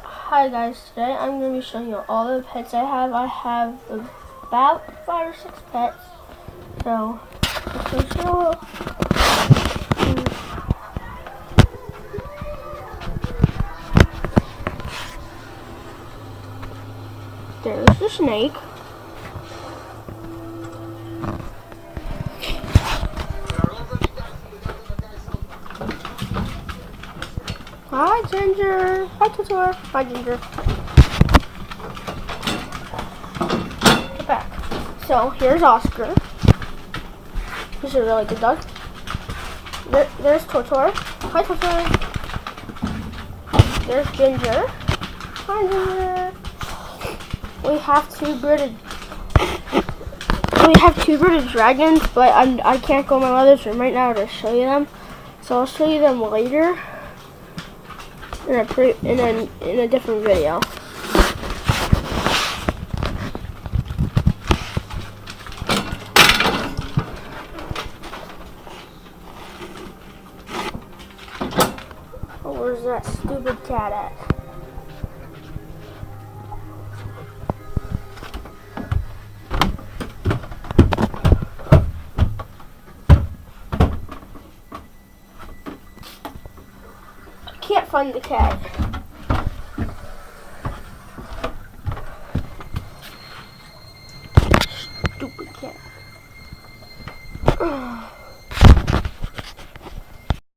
Hi guys, today I'm going to be showing you all the pets I have. I have about 5 or 6 pets. So, let's go show. There's the snake. Hi Ginger. Hi Tutor. Hi Ginger. Get back. So here's Oscar. He's a really good dog. There's Totor. Hi Totor. There's Ginger. Hi Ginger. We have two bearded dragons, but I can't go in my mother's room right now to show you them. So I'll show you them later in a different video. Oh, where's that stupid cat at? Can't find the cat.